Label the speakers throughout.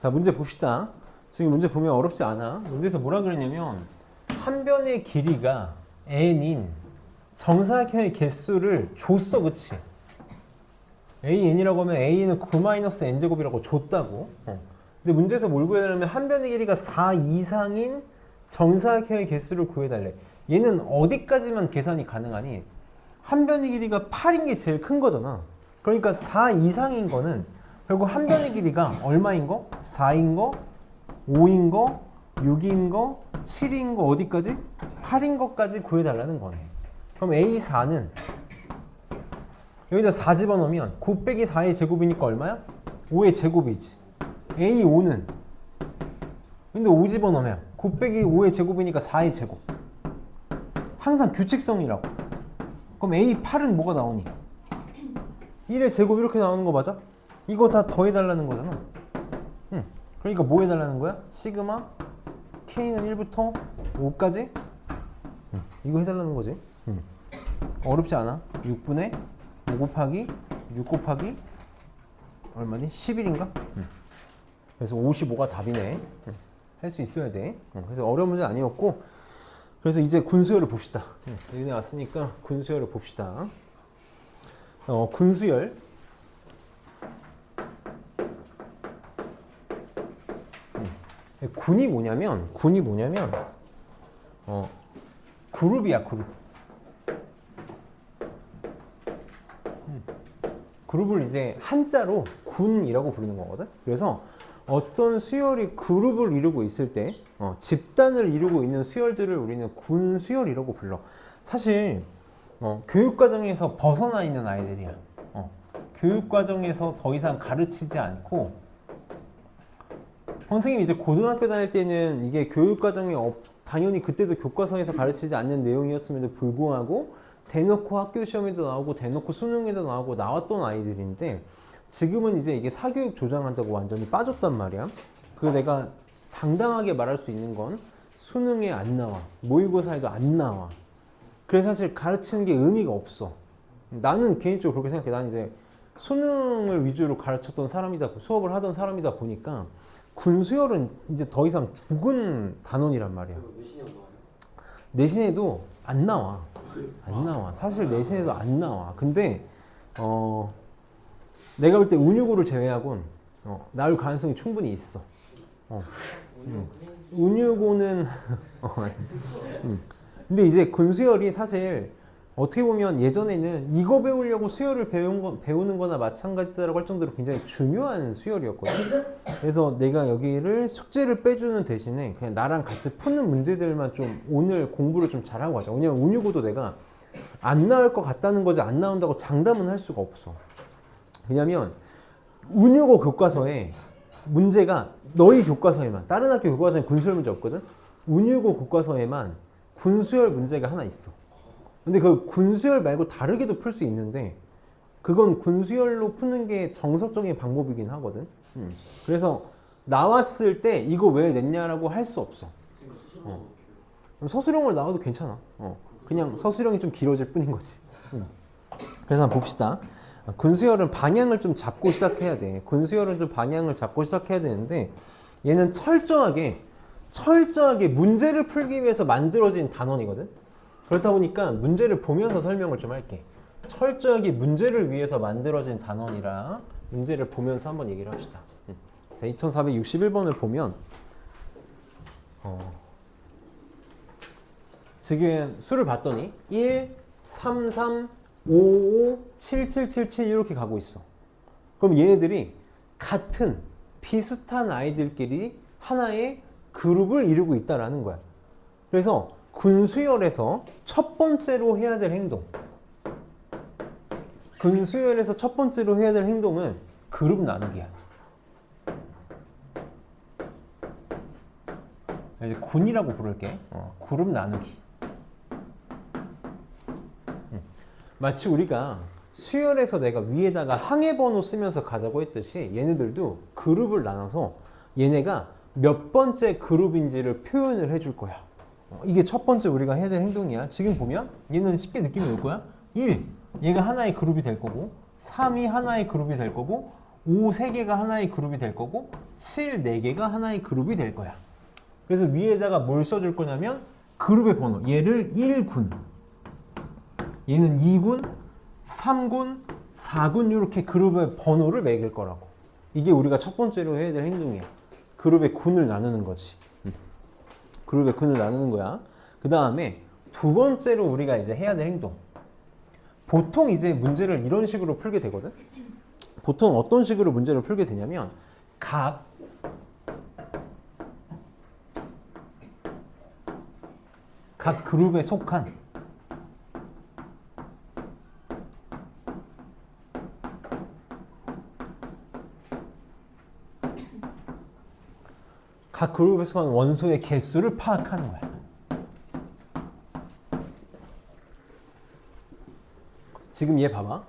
Speaker 1: 자, 문제 봅시다. 지금 문제 보면 어렵지 않아. 문제에서 뭐라 그랬냐면 한 변의 길이가 n인 정사각형의 개수를 줬어, 그치? an이라고 하면 a는 9-n제곱이라고 줬다고. 근데 문제에서 뭘 구해달라면 한 변의 길이가 4 이상인 정사각형의 개수를 구해달래. 얘는 어디까지만 계산이 가능하니? 한 변의 길이가 8인 게 제일 큰 거잖아. 그러니까 4 이상인 거는 결국 한 변의 길이가 얼마인 거? 4인 거, 5인 거, 6인 거, 7인 거 어디까지? 8인 거까지 구해달라는 거네. 그럼 A4는 여기다 4 집어넣으면 9 빼기 4의 제곱이니까 얼마야? 5의 제곱이지. A5는 근데 5 집어넣으면 9 빼기 5의 제곱이니까 4의 제곱. 항상 규칙성이라고. 그럼 A8은 뭐가 나오니? 1의 제곱 이렇게 나오는 거 맞아? 이거 다 더해달라는 거잖아. 그러니까 뭐 해달라는 거야? 시그마 K는 1부터 5까지? 이거 해달라는 거지. 어렵지 않아. 6분의 5 곱하기 6 곱하기 얼마니? 11인가? 그래서 55가 답이네. 할 수 있어야 돼. 그래서 어려운 문제 아니었고, 그래서 이제 군수열을 봅시다. 여기 왔으니까 군수열을 봅시다. 군수열. 군이 뭐냐면 그룹이야, 그룹. 그룹을 이제 한자로 군이라고 부르는 거거든. 그래서 어떤 수열이 그룹을 이루고 있을 때 집단을 이루고 있는 수열들을 우리는 군수열이라고 불러. 사실 교육과정에서 벗어나 있는 아이들이야. 교육과정에서 더 이상 가르치지 않고, 선생님이 이제 고등학교 다닐 때는 이게 교육과정에 당연히 그때도 교과서에서 가르치지 않는 내용이었음에도 불구하고 대놓고 학교 시험에도 나오고 대놓고 수능에도 나오고 나왔던 아이들인데, 지금은 이제 이게 사교육 조장한다고 완전히 빠졌단 말이야. 그래서 내가 당당하게 말할 수 있는 건 수능에 안 나와, 모의고사에도 안 나와. 그래서 사실 가르치는 게 의미가 없어. 나는 개인적으로 그렇게 생각해. 나는 이제 수능을 위주로 가르쳤던 사람이다, 수업을 하던 사람이다 보니까 군수열은 이제 더 이상 죽은 단원이란 말이야. 내신에도 안 나와. 안 나와. 사실 내신에도 안 나와. 근데 내가 볼 때 운유고를 제외하고는 나올 가능성이 충분히 있어. 운유고는 근데 이제 군수열이 사실 어떻게 보면 예전에는 이거 배우려고 수열을 배우는 거나 마찬가지라고 할 정도로 굉장히 중요한 수열이었거든. 그래서 내가 여기를 숙제를 빼주는 대신에 그냥 나랑 같이 푸는 문제들만 좀 오늘 공부를 좀 잘하고 가자. 왜냐면 운유고도 내가 안 나올 것 같다는 거지 안 나온다고 장담은 할 수가 없어. 왜냐면 운유고 교과서에 문제가 너희 교과서에만, 다른 학교 교과서에 군수열 문제 없거든. 운유고 교과서에만 군수열 문제가 하나 있어. 근데 그 군수열 말고 다르게도 풀 수 있는데 그건 군수열로 푸는 게 정석적인 방법이긴 하거든. 그래서 나왔을 때 이거 왜 냈냐라고 할 수 없어. 서술형으로 나와도 괜찮아. 그냥 서술형이 좀 길어질 뿐인 거지. 그래서 한번 봅시다. 군수열은 방향을 좀 잡고 시작해야 돼. 군수열은 좀 방향을 잡고 시작해야 되는데 얘는 철저하게 문제를 풀기 위해서 만들어진 단원이거든. 그렇다 보니까 문제를 보면서 설명을 좀 할게. 철저하게 문제를 위해서 만들어진 단원이라 문제를 보면서 한번 얘기를 합시다. 2461번을 보면 지금 수를 봤더니 1, 3, 3, 5, 5, 7, 7, 7, 7 이렇게 가고 있어. 그럼 얘네들이 같은 비슷한 아이들끼리 하나의 그룹을 이루고 있다라는 거야. 그래서 군수열에서 첫 번째로 해야 될 행동, 군수열에서 첫 번째로 해야 될 행동은 그룹 나누기야. 이제 군이라고 부를게. 그룹 나누기. 마치 우리가 수열에서 내가 위에다가 항해번호 쓰면서 가자고 했듯이 얘네들도 그룹을 나눠서 얘네가 몇 번째 그룹인지를 표현을 해줄 거야. 이게 첫 번째 우리가 해야 될 행동이야. 지금 보면 얘는 쉽게 느낌이 올 거야. 1, 얘가 하나의 그룹이 될 거고, 3이 하나의 그룹이 될 거고, 5, 3개가 하나의 그룹이 될 거고, 7, 4개가 하나의 그룹이 될 거야. 그래서 위에다가 뭘 써줄 거냐면 그룹의 번호. 얘를 1군, 얘는 2군, 3군, 4군 이렇게 그룹의 번호를 매길 거라고. 이게 우리가 첫 번째로 해야 될 행동이야. 그룹의 군을 나누는 거지. 그룹의 군을 나누는 거야. 그 다음에 두 번째로 우리가 이제 해야 될 행동. 보통 이제 문제를 이런 식으로 풀게 되거든. 보통 어떤 식으로 문제를 풀게 되냐면 각 그룹에 속한 각 그룹에 속한 원소의 개수를 파악하는 거야. 지금 얘 봐봐.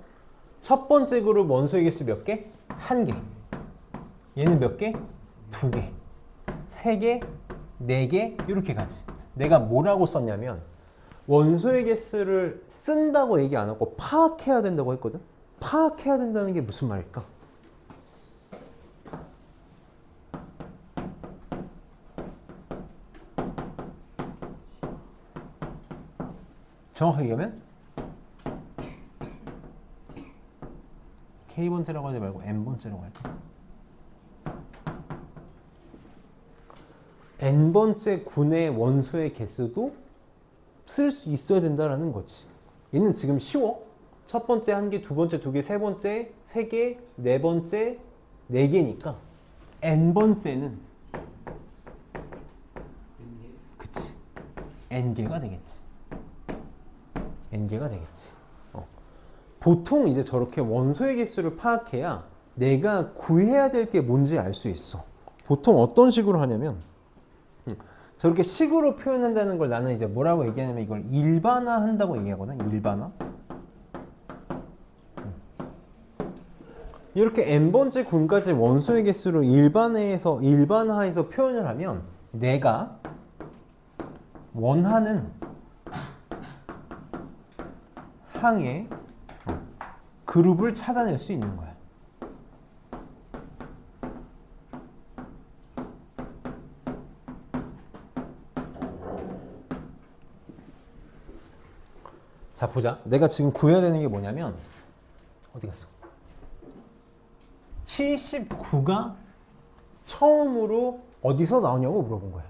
Speaker 1: 첫 번째 그룹 원소의 개수 몇 개? 1개. 얘는 몇 개? 2개. 3개, 4개 이렇게 가지. 내가 뭐라고 썼냐면 원소의 개수를 쓴다고 얘기 안 하고 파악해야 된다고 했거든. 파악해야 된다는 게 무슨 말일까? 정확하게 얘기하면 K번째라고 하지 말고 N번째라고 할까? N번째 군의 원소의 개수도 쓸 수 있어야 된다는 거지. 얘는 지금 쉬워. 첫 번째 1개, 두 번째 2개, 세 번째 3개, 네 번째 4개니까 N번째는 그치 N개가 되겠지. N개가 되겠지. 보통 이제 저렇게 원소의 개수를 파악해야 내가 구해야 될 게 뭔지 알 수 있어. 보통 어떤 식으로 하냐면 저렇게 식으로 표현한다는 걸 나는 이제 뭐라고 얘기하냐면 이걸 일반화한다고 얘기하거든. 일반화. 이렇게 n번째 군까지 원소의 개수를 일반화해서 표현을 하면 내가 원하는 항의 그룹을 찾아낼 수 있는 거야. 자, 보자. 내가 지금 구해야 되는 게 뭐냐면 어디 갔어? 79가 처음으로 어디서 나오냐고 물어본 거야.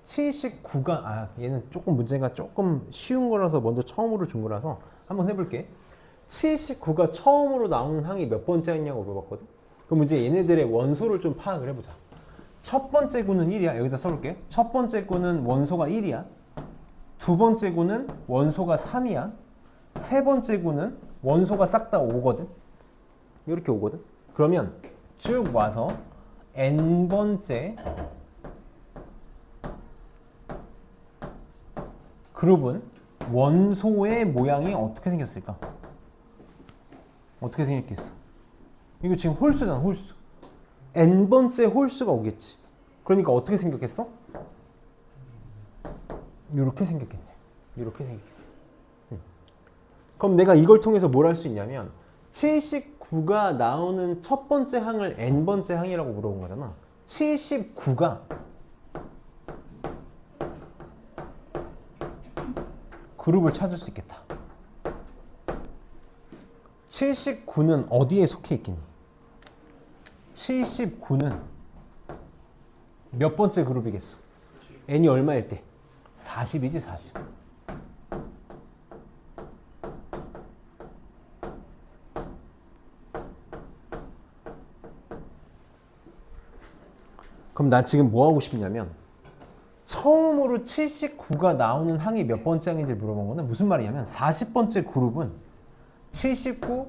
Speaker 1: 79가 얘는 조금 문제가 조금 쉬운 거라서 먼저 처음으로 준 거라서 한번 해볼게. 79가 처음으로 나오는 항이 몇 번째 항이냐고 물어봤거든. 그럼 이제 얘네들의 원소를 좀 파악을 해보자. 첫 번째 구는 1이야. 여기다 써볼게. 첫 번째 구는 원소가 1이야. 두 번째 구는 원소가 3이야. 세 번째 구는 원소가 싹 다 5거든. 이렇게 오거든. 그러면 쭉 와서 n번째 그룹은 원소의 모양이 어떻게 생겼을까? 어떻게 생겼겠어? 이거 지금 홀수잖아, 홀수. n번째 홀수가 오겠지. 그러니까 어떻게 생겼겠어? 이렇게 생겼겠네. 이렇게 생겼겠네. 그럼 내가 이걸 통해서 뭘 할 수 있냐면 79가 나오는 첫 번째 항을 n번째 항이라고 물어본 거잖아. 79가 그룹을 찾을 수 있겠다. 79는 어디에 속해 있겠니? 79는 몇 번째 그룹이겠어? n이 얼마일 때? 40이지, 40. 그럼 나 지금 뭐 하고 싶냐면 처음으로 79가 나오는 항이 몇 번째 항인지 물어본 거는 무슨 말이냐면 40번째 그룹은 79,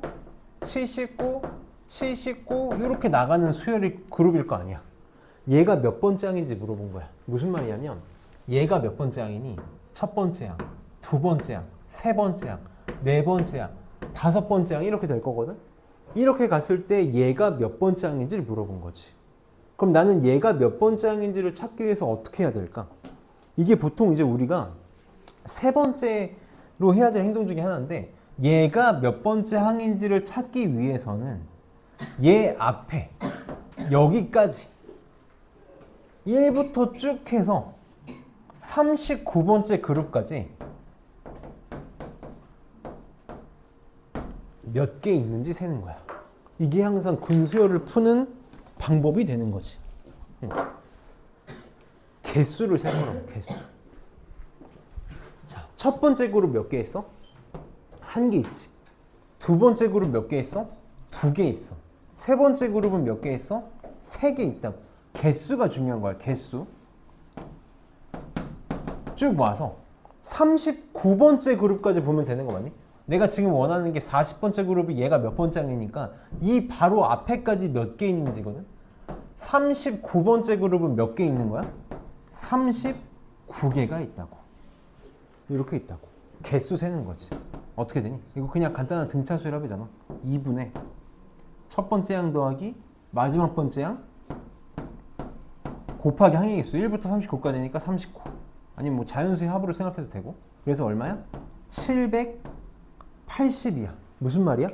Speaker 1: 79, 79 이렇게 나가는 수열이 그룹일 거 아니야. 얘가 몇 번째 항인지 물어본 거야. 무슨 말이냐면 얘가 몇 번째 항이니? 첫 번째 항, 두 번째 항, 세 번째 항, 네 번째 항, 다섯 번째 항 이렇게 될 거거든. 이렇게 갔을 때 얘가 몇 번째 항인지를 물어본 거지. 그럼 나는 얘가 몇 번째 항인지를 찾기 위해서 어떻게 해야 될까? 이게 보통 이제 우리가 세 번째로 해야 될 행동 중에 하나인데 얘가 몇 번째 항인지를 찾기 위해서는 얘 앞에 여기까지 1부터 쭉 해서 39번째 그룹까지 몇 개 있는지 세는 거야. 이게 항상 군수열을 푸는 방법이 되는 거지. 개수를 세는 거라고, 개수. 자, 첫 번째 그룹 몇 개 있어? 한 개 있지. 두 번째 그룹 몇 개 있어? 두 개 있어. 세 번째 그룹은 몇 개 있어? 세 개 있다고. 개수가 중요한 거야, 개수. 쭉 와서 39번째 그룹까지 보면 되는 거 맞니? 내가 지금 원하는 게 40번째 그룹이 얘가 몇 번째 항이니까 이 바로 앞에까지 몇 개 있는지거든? 39번째 그룹은 몇 개 있는 거야? 39개가 있다고. 이렇게 있다고. 개수 세는 거지. 어떻게 되니? 이거 그냥 간단한 등차수 합이잖아. 2분의 첫 번째 항 더하기 마지막 번째 항 곱하기 항의 개수 1부터 39까지니까 39. 아니면 뭐 자연수의 합으로 생각해도 되고. 그래서 얼마야? 780이야. 무슨 말이야?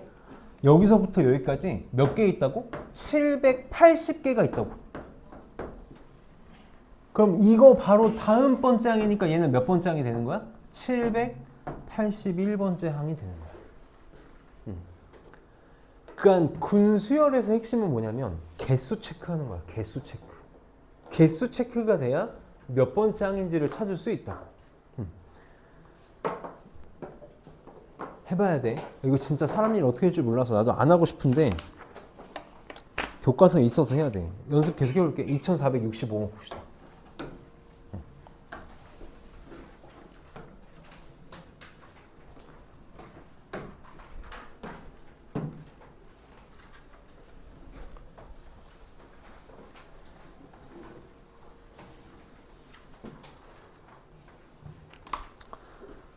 Speaker 1: 여기서부터 여기까지 몇 개 있다고? 780개가 있다고. 그럼 이거 바로 다음 번째 항이니까 얘는 몇 번째 항이 되는 거야? 781번째 항이 되는 거야. 그러니까 군수열에서 핵심은 뭐냐면 개수 체크하는 거야. 개수 체크. 개수 체크가 돼야 몇 번째 항인지를 찾을 수 있다고. 해봐야 돼. 이거 진짜 사람 일 어떻게 할지 몰라서 나도 안 하고 싶은데 교과서에 있어서 해야 돼. 연습 계속 해볼게. 2465 봅시다.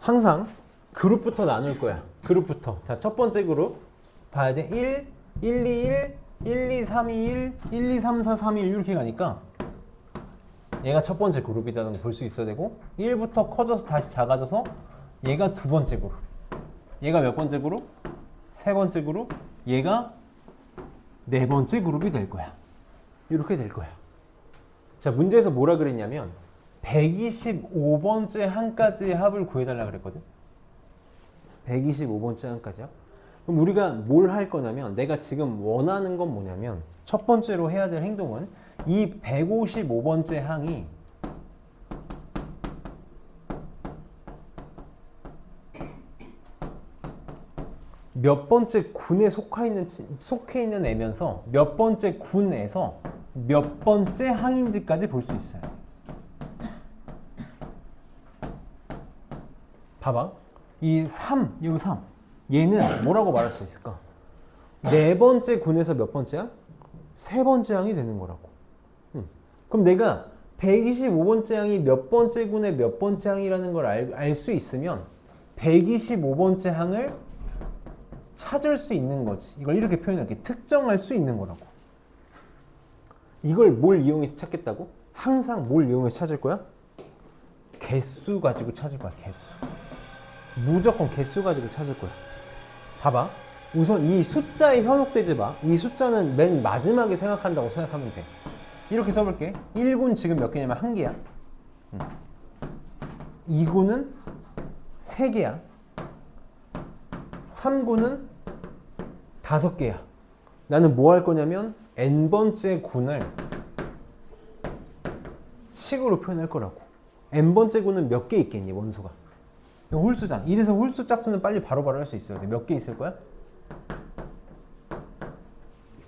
Speaker 1: 항상 그룹부터 나눌 거야. 그룹부터. 자, 첫 번째 그룹 봐야 돼. 1, 1, 2, 1, 1, 2, 3, 2, 1, 1, 2, 3, 4, 3, 1 이렇게 가니까 얘가 첫 번째 그룹이라는 걸 볼 수 있어야 되고 1부터 커져서 다시 작아져서 얘가 두 번째 그룹. 얘가 몇 번째 그룹? 세 번째 그룹. 얘가 네 번째 그룹이 될 거야. 이렇게 될 거야. 자, 문제에서 뭐라 그랬냐면 125번째 항까지의 합을 구해달라 그랬거든. 125번째 항까지요. 그럼 우리가 뭘 할 거냐면 내가 지금 원하는 건 뭐냐면 첫 번째로 해야 될 행동은 이 155번째 항이 몇 번째 군에 속해 있는 애면서 몇 번째 군에서 몇 번째 항인지까지 볼 수 있어요. 봐봐. 이 3, 여기 3. 얘는 뭐라고 말할 수 있을까? 네 번째 군에서 몇 번째야? 세 번째 항이 되는 거라고. 그럼 내가 125번째 항이 몇 번째 군의 몇 번째 항이라는 걸 알 수 있으면 125번째 항을 찾을 수 있는 거지. 이걸 이렇게 표현할게. 특정할 수 있는 거라고. 이걸 뭘 이용해서 찾겠다고? 항상 뭘 이용해서 찾을 거야? 개수 가지고 찾을 거야. 개수. 무조건 개수 가지고 찾을 거야. 봐봐. 우선 이 숫자에 현혹되지 마. 이 숫자는 맨 마지막에 생각한다고 생각하면 돼. 이렇게 써볼게. 1군 지금 몇 개냐면 1개야. 2군은 3개야. 3군은 5개야. 나는 뭐 할 거냐면 n번째 군을 식으로 표현할 거라고. n번째 군은 몇 개 있겠니, 원소가? 홀수잖아. 이래서 홀수 짝수는 빨리 바로바로 할 수 있어야 돼. 몇 개 있을 거야?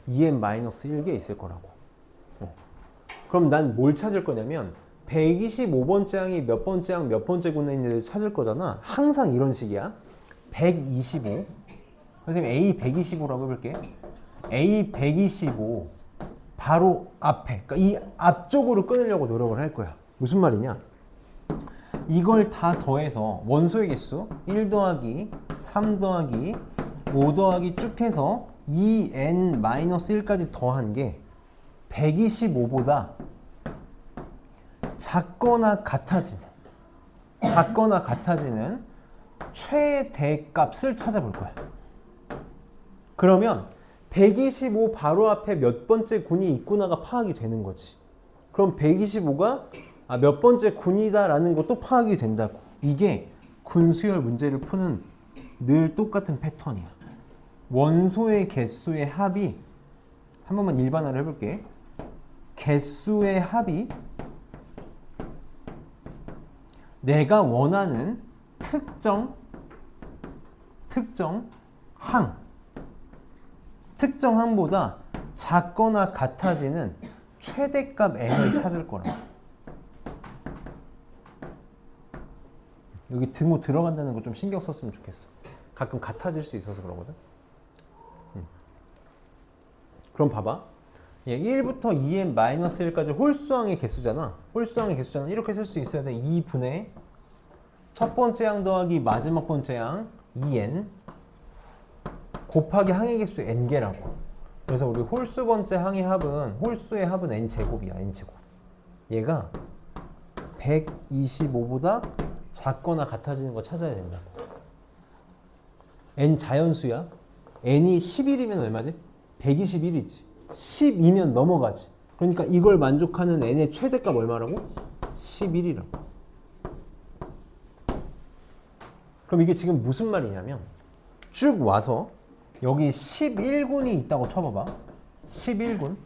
Speaker 1: 2n-1개 있을 거라고. 그럼 난 뭘 찾을 거냐면 125번째 항이 몇 번째 항, 몇 번째 군에 있는지 찾을 거잖아. 항상 이런 식이야. 125. 선생님 A 125라고 해볼게. A 125 바로 앞에, 그러니까 이 앞쪽으로 끊으려고 노력을 할 거야. 무슨 말이냐? 이걸 다 더해서 원소의 개수 1 더하기 3 더하기 5 더하기 쭉 해서 2n-1까지 더한 게 125보다 작거나 같아지는 최대값을 찾아볼 거야. 그러면 125 바로 앞에 몇 번째 군이 있구나가 파악이 되는 거지. 그럼 125가 몇 번째 군이다라는 것도 파악이 된다고. 이게 군수열 문제를 푸는 늘 똑같은 패턴이야. 원소의 개수의 합이 한 번만 일반화를 해볼게. 개수의 합이 내가 원하는 특정 항보다 작거나 같아지는 최대값 n을 찾을 거라고. 여기 등호 들어간다는 거 좀 신경 썼으면 좋겠어. 가끔 같아질 수 있어서 그러거든. 그럼 봐봐. 얘 1부터 2n-1까지 홀수항의 개수잖아. 이렇게 쓸 수 있어야 돼. 2분의 첫 번째 항 더하기 마지막 번째 항 2n 곱하기 항의 개수 n개라고. 그래서 우리 홀수 번째 항의 합은 홀수의 합은 n제곱이야. n제곱. 얘가 125보다 작거나 같아지는 거 찾아야 된다고. n 자연수야. n이 11이면 얼마지? 121이지. 12면 넘어가지. 그러니까 이걸 만족하는 n의 최대값 얼마라고? 11이라고. 그럼 이게 지금 무슨 말이냐면 쭉 와서 여기 11군이 있다고 쳐봐봐. 11군.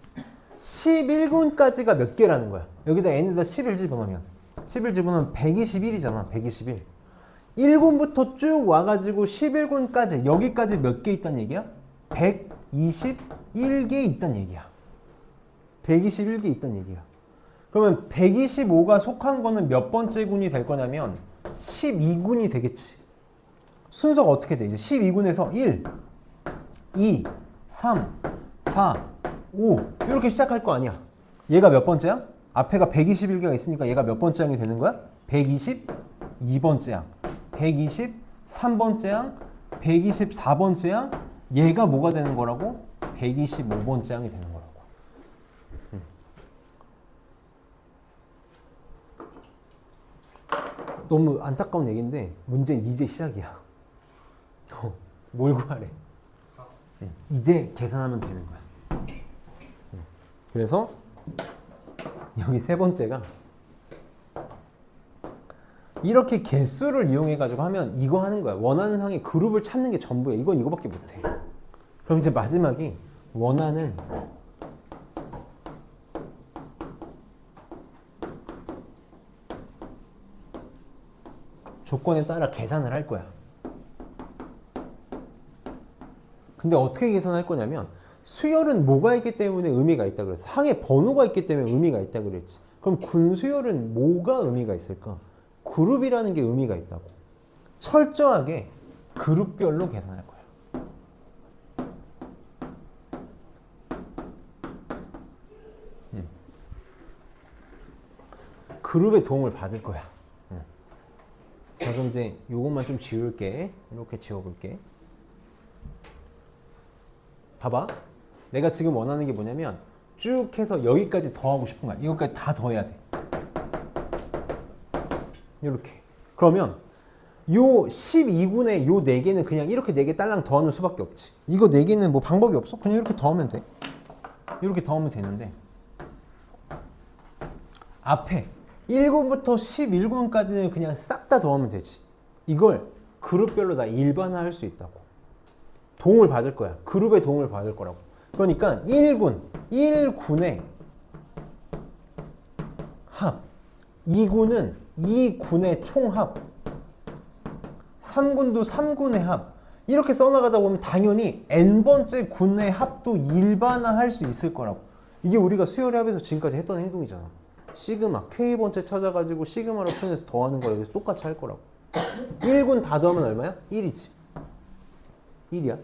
Speaker 1: 11군까지가 몇 개라는 거야. 여기다 n에다 11 집어넣으면 11 집어넣으면 121이잖아. 121. 1군부터 쭉 와가지고 11군까지 여기까지 몇 개 있단 얘기야? 121개 있단 얘기야. 121개 있단 얘기야. 그러면 125가 속한 거는 몇 번째 군이 될 거냐면 12군이 되겠지. 순서가 어떻게 돼? 이제 12군에서 1, 2, 3, 4, 5 이렇게 시작할 거 아니야. 얘가 몇 번째야? 앞에가 121개가 있으니까 얘가 몇 번째 항이 되는 거야? 122번째 항, 123번째 항, 124번째 항. 얘가 뭐가 되는 거라고? 125번째 항이 되는 거라고. 너무 안타까운 얘기인데 문제는 이제 시작이야. 뭘 구하래? 이제 계산하면 되는 거야. 그래서 여기 세 번째가 이렇게 개수를 이용해 가지고 하면 이거 하는 거야. 원하는 항의 그룹을 찾는 게 전부야. 이건 이거밖에 못해. 그럼 이제 마지막이 원하는 조건에 따라 계산을 할 거야. 근데 어떻게 계산할 거냐면 수열은 뭐가 있기 때문에 의미가 있다 그랬어. 항의 번호가 있기 때문에 의미가 있다 그랬지. 그럼 군수열은 뭐가 의미가 있을까? 그룹이라는 게 의미가 있다고. 철저하게 그룹별로 계산할 거야. 그룹의 도움을 받을 거야. 자, 그럼 이제 요것만 좀 지울게. 이렇게 지워볼게. 봐봐. 내가 지금 원하는 게 뭐냐면 쭉 해서 여기까지 더하고 싶은 거야. 이것까지 다 더해야 돼. 이렇게. 그러면 요 12군의 요 4개는 그냥 이렇게 4개 딸랑 더하는 수밖에 없지. 이거 4개는 뭐 방법이 없어? 그냥 이렇게 더하면 돼. 이렇게 더하면 되는데 앞에 1군부터 11군까지는 그냥 싹 다 더하면 되지. 이걸 그룹별로 다 일반화할 수 있다고. 도움을 받을 거야. 그룹의 도움을 받을 거라고. 그러니까 1군의 합, 2군은 2군의 총합, 3군도 3군의 합. 이렇게 써나가다 보면 당연히 n번째 군의 합도 일반화할 수 있을 거라고. 이게 우리가 수열의 합에서 지금까지 했던 행동이잖아. 시그마, K번째 찾아가지고 시그마로 표현해서 더하는 거 여기서 똑같이 할 거라고. 1군 다 더하면 얼마야? 1이지. 1이야.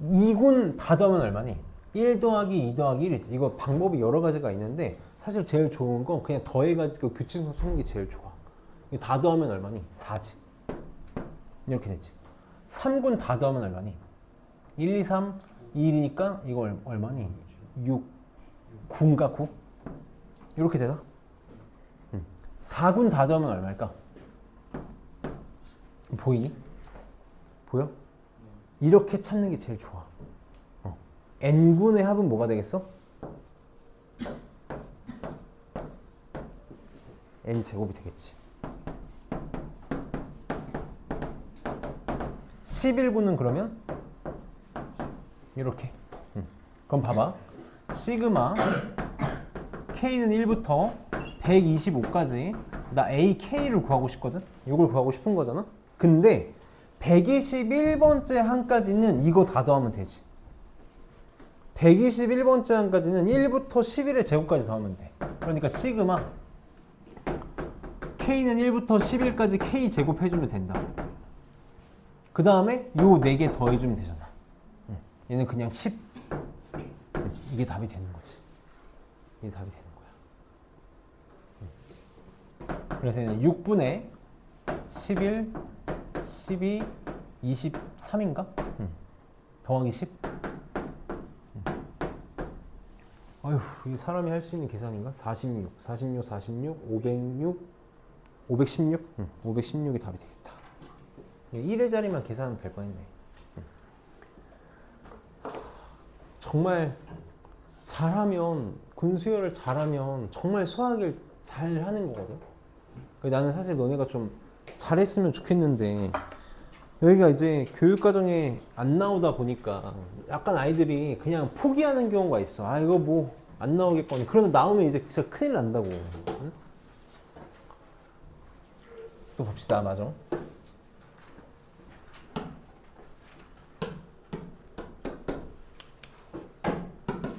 Speaker 1: 2군 다 더하면 얼마니? 1 더하기 2 더하기 1이지. 이거 방법이 여러 가지가 있는데 사실 제일 좋은 건 그냥 더해가지고 규칙성 찾는 게 제일 좋아. 다 더하면 얼마니? 4지. 이렇게 되지. 3군 다 더하면 얼마니? 1, 2, 3, 2이니까 이거 얼마니? 6. 9인가 9? 이렇게 되나? 4군 다 더하면 얼마일까? 보이니? 보여? 이렇게 찾는 게 제일 좋아. n군의 합은 뭐가 되겠어? n제곱이 되겠지. 11구는 그러면 이렇게. 그럼 봐봐. 시그마 k는 1부터 125까지 나 ak를 구하고 싶거든. 이걸 구하고 싶은 거잖아. 근데 121번째 항까지는 이거 다 더하면 되지. 121번째 항까지는 1부터 11의 제곱까지 더하면 돼. 그러니까 시그마 k는 1부터 11까지 k 제곱 해주면 된다. 그 다음에 요 4개 더해주면 되잖아. 얘는 그냥 10. 이게 답이 되는 거지. 이게 답이 되는 거야. 그래서 얘는 6분의 11, 12, 23인가? 더하기 10. 어휴, 이 사람이 할 수 있는 계산인가? 46, 46, 46, 506, 516? 516이 답이 되겠다. 1의 자리만 계산하면 될 뻔했네. 정말 잘하면, 군수열을 잘하면 정말 수학을 잘 하는 거거든. 나는 사실 너네가 좀 잘했으면 좋겠는데 여기가 이제 교육과정에 안 나오다 보니까 약간 아이들이 그냥 포기하는 경우가 있어. 아, 이거 뭐 안 나오겠거니. 그러다 나오면 이제 진짜 큰일 난다고. 응? 또 봅시다. 맞아.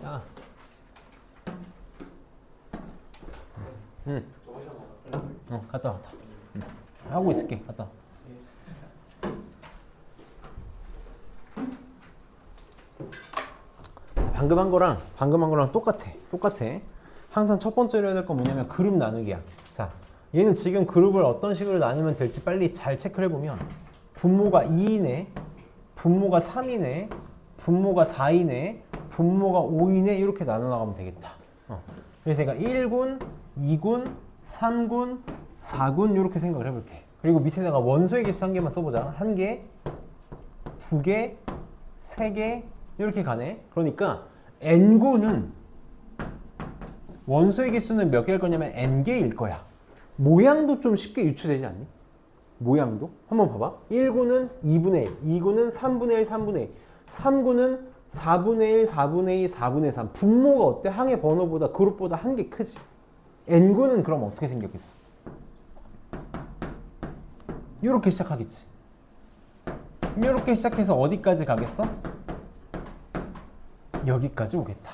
Speaker 1: 자. 갔다 와. 하고 있을게. 갔다 와. 방금 한 거랑 똑같아. 항상 첫 번째로 해야 될 건 뭐냐면 그룹 나누기야. 자, 얘는 지금 그룹을 어떤 식으로 나누면 될지 빨리 잘 체크를 해보면 분모가 2이네, 분모가 3이네, 분모가 4이네, 분모가 5이네 이렇게 나눠 나가면 되겠다. 그래서 제가 1군, 2군, 3군, 4군 이렇게 생각을 해볼게. 그리고 밑에다가 원소의 개수 한 개만 써보자. 한 개, 두 개, 세 개 이렇게 가네. 그러니까 n군은 원소의 개수는 몇 개일 거냐면 n개일 거야. 모양도 좀 쉽게 유추되지 않니? 모양도? 한번 봐봐. 1군은 2분의 1, 2군은 3분의 1, 3분의 1, 3군은 4분의 1, 4분의 2, 4분의 3. 분모가 어때? 항의 번호보다 그룹보다 한 개 크지. n군은 그럼 어떻게 생겼겠어? 이렇게 시작하겠지. 이렇게 시작해서 어디까지 가겠어? 여기까지 오겠다.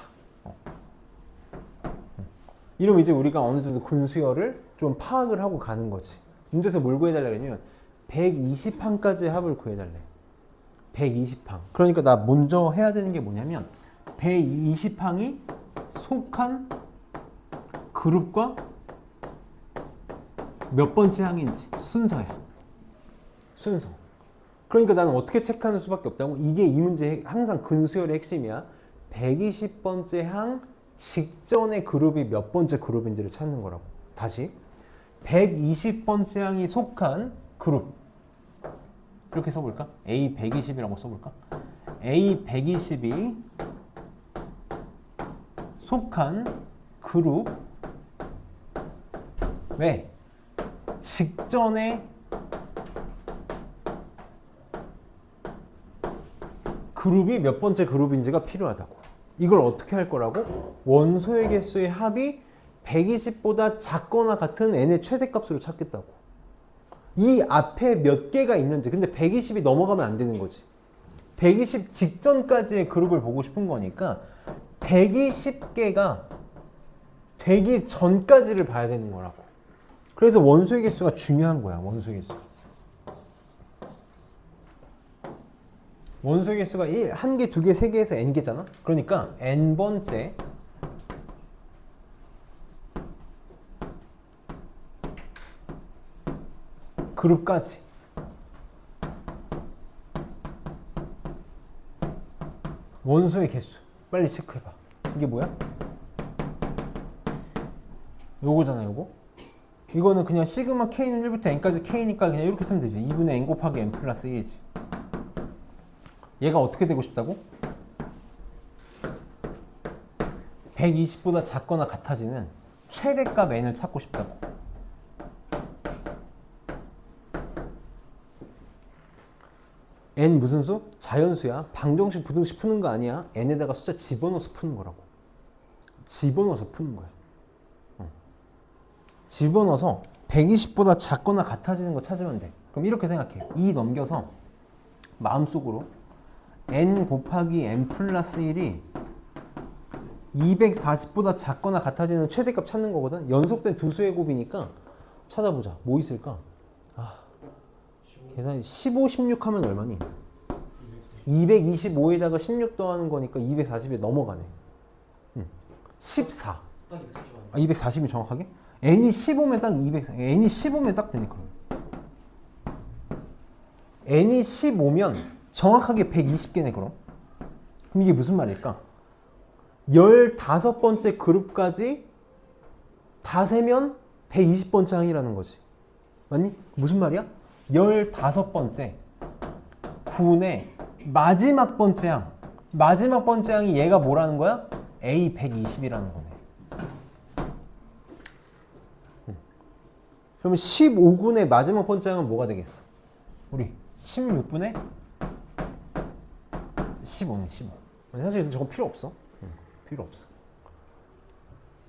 Speaker 1: 이러면 이제 우리가 어느 정도 군수열을 좀 파악을 하고 가는 거지. 문제에서 뭘 구해달라 그러면 120항까지의 합을 구해달래. 120항. 그러니까 나 먼저 해야 되는 게 뭐냐면 120항이 속한 그룹과 몇 번째 항인지 순서야. 순서. 그러니까 나는 어떻게 체크하는 수밖에 없다고? 이게 이 문제의 항상 근수열의 핵심이야. 120번째 항 직전의 그룹이 몇 번째 그룹인지를 찾는 거라고. 다시 120번째 항이 속한 그룹 이렇게 써볼까? A120이라고 써볼까? A120이 속한 그룹 왜? 직전에 그룹이 몇 번째 그룹인지가 필요하다고. 이걸 어떻게 할 거라고? 원소의 개수의 합이 120보다 작거나 같은 n의 최대값으로 찾겠다고. 이 앞에 몇 개가 있는지. 근데 120이 넘어가면 안 되는 거지. 120 직전까지의 그룹을 보고 싶은 거니까 120개가 되기 전까지를 봐야 되는 거라고. 그래서 원소의 개수가 중요한 거야. 원소의 개수. 원소의 개수가 1, 1개, 2개, 3개에서 n개잖아? 그러니까 n번째 그룹까지 원소의 개수 빨리 체크해봐. 이게 뭐야? 요거잖아. 요거. 이거는 그냥 시그마 k는 1부터 n까지 k니까 그냥 이렇게 쓰면 되지. 2분의 n 곱하기 n 플러스 1이지. 얘가 어떻게 되고 싶다고? 120보다 작거나 같아지는 최대값 n을 찾고 싶다고. n 무슨 수? 자연수야. 방정식, 부등식 푸는 거 아니야. n에다가 숫자 집어넣어서 푸는 거라고. 집어넣어서 푸는 거야. 집어넣어서 120보다 작거나 같아지는 거 찾으면 돼. 그럼 이렇게 생각해. 2 넘겨서 마음속으로 n 곱하기 n 플러스 1이 240보다 작거나 같아지는 최대값 찾는 거거든. 연속된 두 수의 곱이니까 찾아보자. 뭐 있을까? 계산이 15, 16 하면 얼마니? 225에다가 16 더하는 거니까 240에 넘어가네. 14. 240이 정확하게? n이 15면 딱 240. n이 15면 딱 되니까. n이 15면 정확하게 120개네 그럼. 그럼 이게 무슨 말일까? 15번째 그룹까지 다 세면 120번째 항이라는 거지. 맞니? 무슨 말이야? 15번째 군의 마지막 번째 항. 마지막 번째 항이 얘가 뭐라는 거야? A 120이라는 거네. 그러면 15군의 마지막 번째 항은 뭐가 되겠어? 우리 16분의 15네 15. 사실 저거 필요 없어. 필요 없어.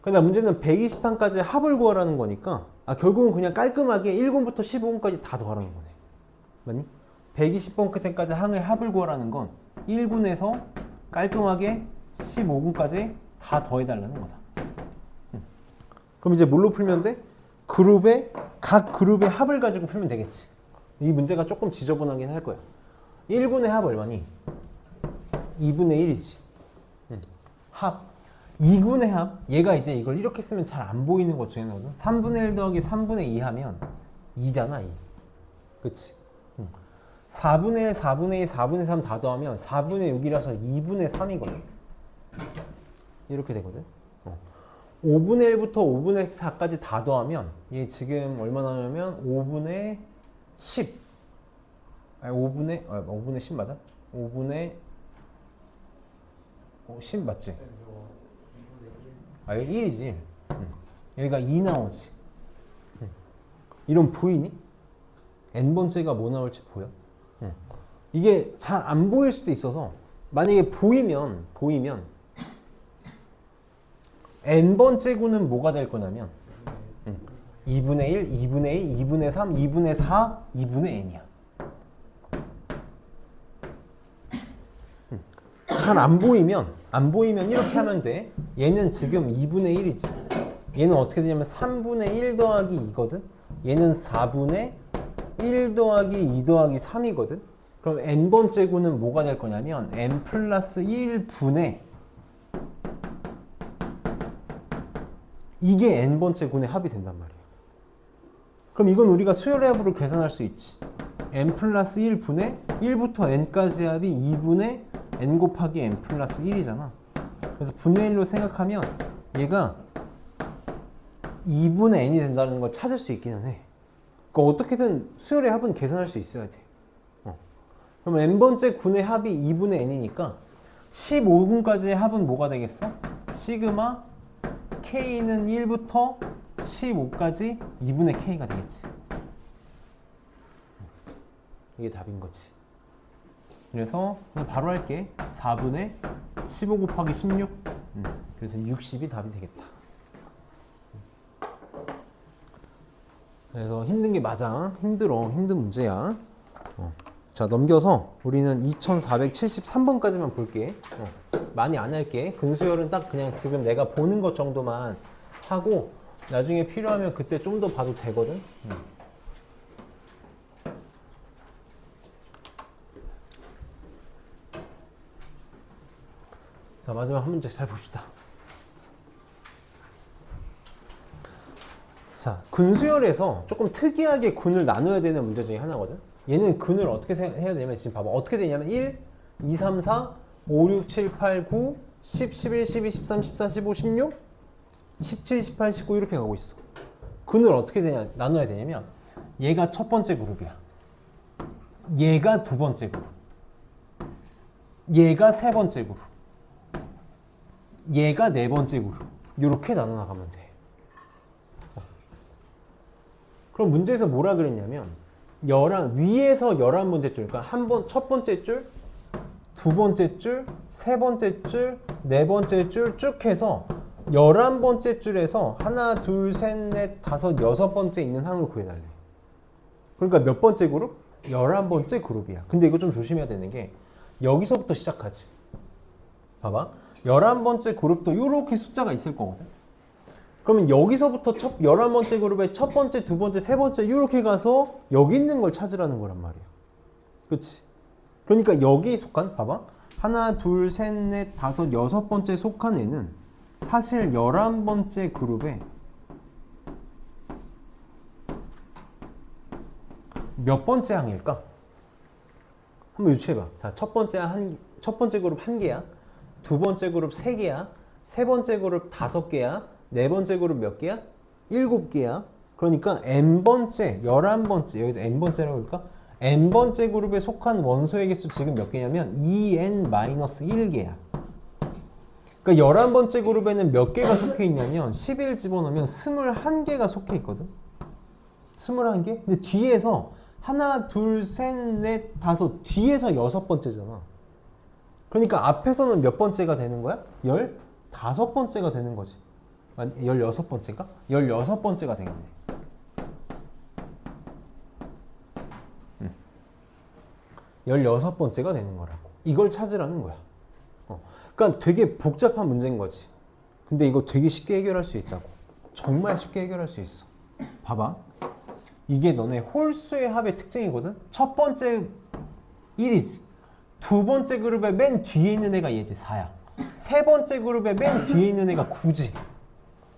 Speaker 1: 근데 문제는 120항까지 합을 구하라는 거니까 결국은 그냥 깔끔하게 1군부터 15군까지 다 더하라는 거네. 맞니? 120번까지 항의 합을 구하라는 건 1군에서 깔끔하게 15군까지 다 더해달라는 거다. 그럼 이제 뭘로 풀면 돼? 각 그룹의 합을 가지고 풀면 되겠지. 이 문제가 조금 지저분하긴 할 거야. 1군의 합 얼마니? 2분의 1이지. 합. 2군의 합. 얘가 이제 이걸 이렇게 쓰면 잘 안 보이는 것 중에 하나거든. 3분의 1 더하기 3분의 2 하면 2잖아, 2. 그치? 4분의 1, 4분의 2, 4분의 3 다 더하면 4분의 6이라서 2분의 3이거든. 이렇게 되거든. 5분의 1부터 5분의 4까지 다 더하면 얘 지금 얼마 나오냐면 5분의 10. 아니 5분의 10 맞아? 5분의 10 맞지? 여기 1이지. 여기가 2 나오지. 이런 보이니? n번째가 뭐 나올지 보여? 이게 잘 안 보일 수도 있어서 만약에 보이면 n번째 구는 뭐가 될 거냐면 2분의 1, 2분의 2, 2분의 3, 2분의 4, 2분의 n이야. 잘 안 보이면 이렇게 하면 돼. 얘는 지금 2분의 1이지. 얘는 어떻게 되냐면 3분의 1 더하기 2거든. 얘는 4분의 1 더하기 2 더하기 3이거든. 그럼 n번째 구는 뭐가 될 거냐면 n 플러스 1분의 이게 n번째 군의 합이 된단 말이야. 그럼 이건 우리가 수열의 합으로 계산할 수 있지. n 플러스 1분의 1부터 n까지 합이 2분의 n 곱하기 n 플러스 1이잖아. 그래서 분의 1로 생각하면 얘가 2분의 n이 된다는 걸 찾을 수 있기는 해. 그러니까 어떻게든 수열의 합은 계산할 수 있어야 돼. 그럼 n번째 군의 합이 2분의 n이니까 15군까지의 합은 뭐가 되겠어? 시그마 k는 1부터 15까지 2분의 k가 되겠지. 이게 답인 거지. 그래서 그냥 바로 할게. 4분의 15 곱하기 16. 그래서 60이 답이 되겠다. 그래서 힘든 게 맞아. 힘든 문제야. 자, 넘겨서 우리는 2473번까지만 볼게. 많이 안 할게. 근수열은 딱 그냥 지금 내가 보는 것 정도만 하고 나중에 필요하면 그때 좀 더 봐도 되거든. 자, 마지막 한 문제 잘 봅시다. 자, 근수열에서 조금 특이하게 군을 나눠야 되는 문제 중에 하나거든. 얘는 근을 어떻게 해야 되냐면 지금 봐봐. 어떻게 되냐면 1, 2, 3, 4, 5, 6, 7, 8, 9, 10, 11, 12, 13, 14, 15, 16, 17, 18, 19 이렇게 가고 있어. 근을 어떻게 나눠야 되냐면 얘가 첫 번째 그룹이야. 얘가 두 번째 그룹. 얘가 세 번째 그룹. 얘가 네 번째 그룹. 이렇게 나눠 나가면 돼. 그럼 문제에서 뭐라 그랬냐면 위에서 11번째 줄, 그러니까 첫 번째 줄, 두 번째 줄, 세 번째 줄, 네 번째 줄 쭉 해서 11번째 줄에서 하나, 둘, 셋, 넷, 다섯, 여섯 번째 있는 항을 구해달래. 그러니까 몇 번째 그룹? 11번째 그룹이야. 근데 이거 좀 조심해야 되는 게 여기서부터 시작하지. 봐봐. 11번째 그룹도 이렇게 숫자가 있을 거거든. 그러면 여기서부터 11번째 그룹의 첫 번째, 두 번째, 세 번째 이렇게 가서 여기 있는 걸 찾으라는 거란 말이야. 그치? 그러니까 여기 속한, 봐봐. 하나, 둘, 셋, 넷, 다섯, 여섯 번째 속한 애는 사실 11번째 그룹에 몇 번째 항일까? 한번 유추해봐. 자, 첫 번째 그룹 1개야. 두 번째 그룹 3개야. 세 번째 그룹 5개야. 네 번째 그룹 몇 개야? 7개야. 그러니까 n번째, 11번째, 여기도 n번째라고 할까? n번째 그룹에 속한 원소의 개수 지금 몇 개냐면 2n-1개야. 그러니까 11번째 그룹에는 몇 개가 속해 있냐면 11 집어넣으면 21개가 속해 있거든. 21개? 근데 뒤에서 하나, 둘, 셋, 넷, 다섯, 뒤에서 여섯 번째잖아. 그러니까 앞에서는 몇 번째가 되는 거야? 15번째가 되는 거지. 아니, 16번째인가? 16번째가 되겠네. 16번째가 되는 거라고. 이걸 찾으라는 거야. 그러니까 되게 복잡한 문제인 거지. 근데 이거 되게 쉽게 해결할 수 있다고. 정말 쉽게 해결할 수 있어. 봐봐. 이게 너네 홀수의 합의 특징이거든. 첫 번째 1이지. 두 번째 그룹의 맨 뒤에 있는 애가 얘지, 4야. 세 번째 그룹의 맨 뒤에 있는 애가 9지.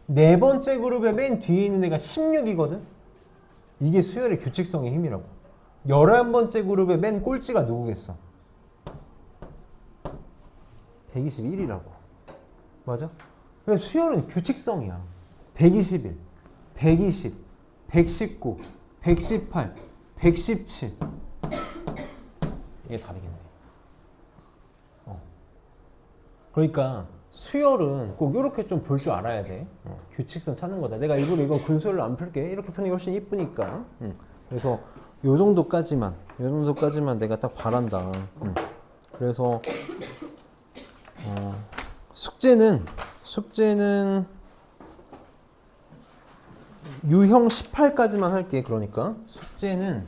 Speaker 1: 네 번째 그룹의 맨 뒤에 있는 애가 16이거든. 이게 수열의 규칙성의 힘이라고. 11번째 그룹의 맨 꼴찌가 누구겠어? 121이라고. 맞아? 그래서 수열은 규칙성이야. 121, 120, 119, 118, 117. 이게 답이겠네. 그러니까 수열은 꼭 이렇게 좀 볼 줄 알아야 돼. 규칙성 찾는 거다. 내가 일부러 이건 근수열로 안 풀게. 이렇게 푸는 게 훨씬 이쁘니까. 그래서 요 정도까지만 내가 딱 바란다. 그래서 숙제는 유형 18까지만 할게. 그러니까 숙제는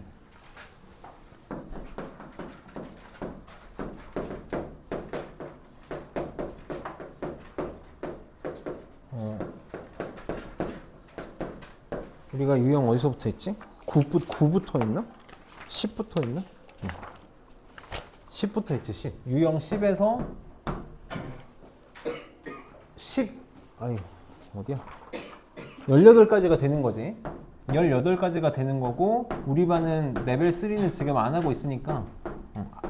Speaker 1: 우리가 유형 어디서부터 했지? 9부터 했나? 10부터 했나? 10부터 했지. 10. 유형 10에서 10 어디야? 18가지가 되는 거지. 18가지가 되는 거고, 우리 반은 레벨 3는 지금 안 하고 있으니까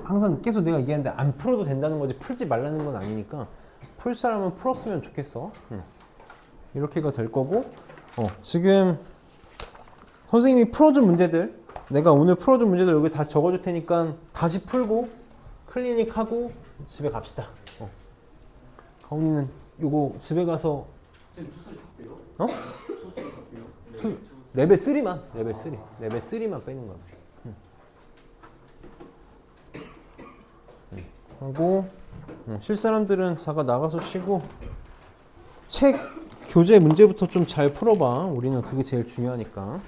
Speaker 1: 항상 계속 내가 얘기하는데 안 풀어도 된다는 거지 풀지 말라는 건 아니니까 풀 사람은 풀었으면 좋겠어. 이렇게가 될 거고, 지금 선생님이 풀어준 문제들, 내가 오늘 풀어준 문제들 여기 다시 적어줄 테니까 다시 풀고 클리닉하고 집에 갑시다. 가온이는 요거 집에 가서 레벨 3만 레벨 3만 빼는 거야. 하고 쉴 사람들은 잠깐 나가서 쉬고 책 교재 문제부터 좀 잘 풀어봐. 우리는 그게 제일 중요하니까.